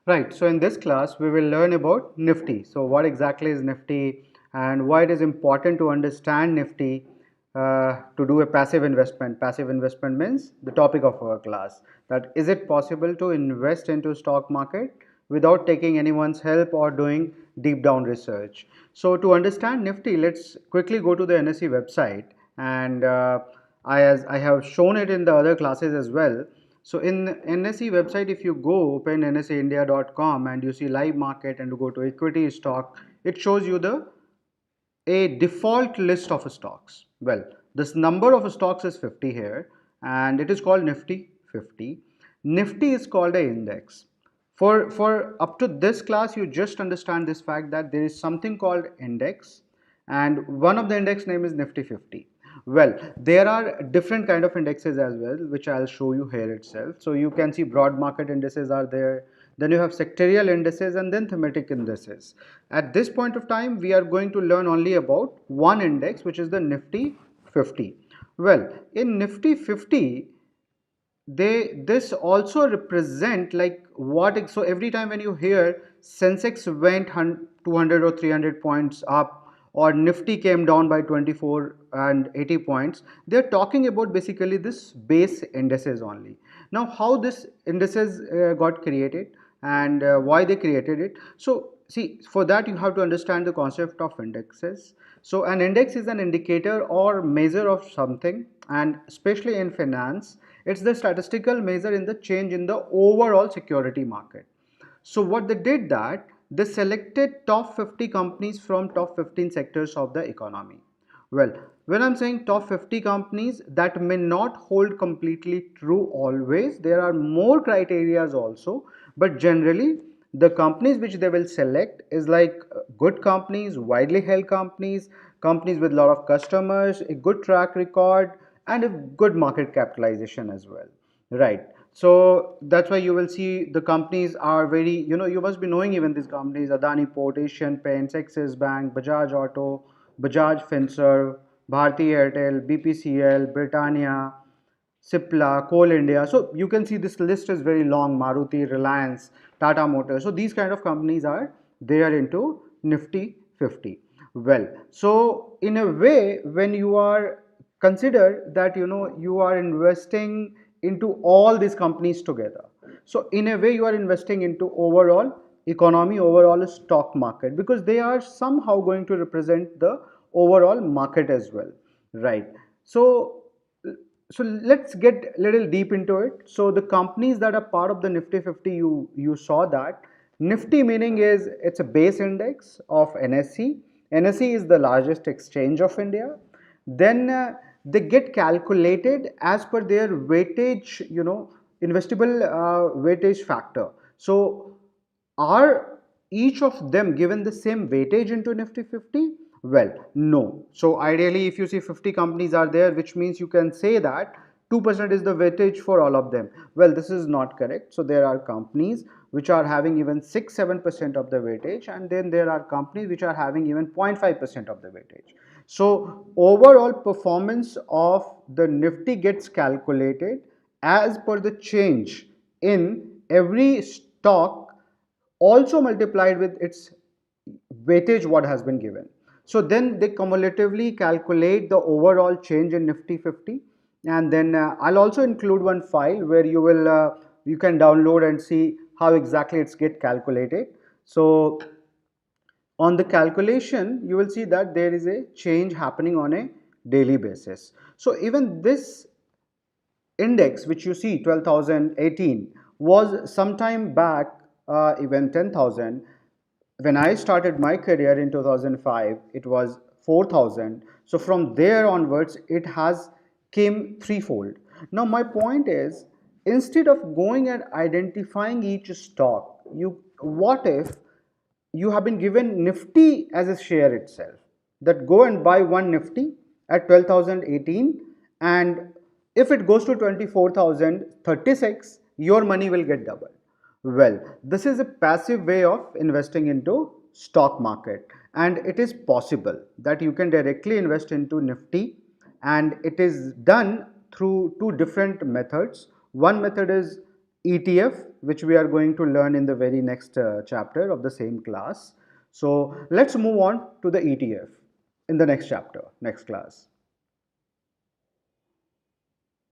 Right, so in this class we will learn about Nifty. So what exactly is Nifty and why it is important to understand Nifty to do a passive investment. Passive investment means the topic of our class, that is it possible to invest into stock market without taking anyone's help or doing deep down research. So to understand Nifty, let's quickly go to the NSE website, and as I have shown it in the other classes as well. So in NSE website, if you go open nseindia.com and you see live market and you go to equity stock, it shows you the a default list of stocks. Well, this number of stocks is 50 here, and it is called Nifty 50. Nifty is called an index. For up to this class, you just understand this fact that there is something called index, and one of the index name is Nifty 50. Well, there are different kind of indexes as well, which I'll show you here itself. So you can see broad market indices are there, then you have sectorial indices, and then thematic indices. At this point of time, we are going to learn only about one index, which is the Nifty 50. Well, in Nifty 50, this also represent like what, so every time when you hear Sensex went 200 or 300 points up, or Nifty came down by 24 and 80 points, they're talking about basically this base indices only. Now how this indices got created, and why they created it. So see, for that you have to understand the concept of indexes. So an index is an indicator or measure of something, and especially in finance, it's the statistical measure in the change in the overall security market. So what they did, that they selected top 50 companies from top 15 sectors of the economy. Well, when I'm saying top 50 companies, that may not hold completely true always. There are more criterias also, but generally the companies which they will select is like good companies, widely held companies, companies with a lot of customers, a good track record, and a good market capitalization as well. Right. So that's why you will see the companies are very, you must be knowing even these companies: Adani Port, Asian Paints, Axis Bank, Bajaj Auto, Bajaj Finserv, Bharti Airtel, BPCL, Britannia, Cipla, Coal India. So you can see this list is very long: Maruti, Reliance, Tata Motors. So these kind of companies are there into Nifty 50. Well, so in a way, when you are consider that you are investing into all these companies together. So in a way, you are investing into overall economy, overall stock market, because they are somehow going to represent the overall market as well, right? So let's get a little deep into it. So the companies that are part of the Nifty 50, you saw that Nifty meaning is it's a base index of NSE. NSE is the largest exchange of India. Then they get calculated as per their weightage, investable weightage factor. So are each of them given the same weightage into Nifty 50? Well, no. So ideally, if you see 50 companies are there, which means you can say that 2% is the weightage for all of them. Well, this is not correct. So there are companies which are having even 6-7% of the weightage, and then there are companies which are having even 0.5% of the weightage. So overall performance of the Nifty gets calculated as per the change in every stock, also multiplied with its weightage what has been given. So then they cumulatively calculate the overall change in Nifty 50, and then I'll also include one file where you can download and see how exactly it's get calculated. So on the calculation, you will see that there is a change happening on a daily basis. So even this index which you see 12,018 was sometime back even 10,000. When I started my career in 2005, it was 4,000. So from there onwards it has came threefold. Now my point is, instead of going and identifying each stock, you what if you have been given Nifty as a share itself, that go and buy one Nifty at 12,018, and if it goes to 24,036, your money will get double. Well, this is a passive way of investing into stock market, and it is possible that you can directly invest into Nifty, and it is done through two different methods. One method is ETF, which we are going to learn in the very next chapter of the same class. So let's move on to the ETF in the next chapter, next class.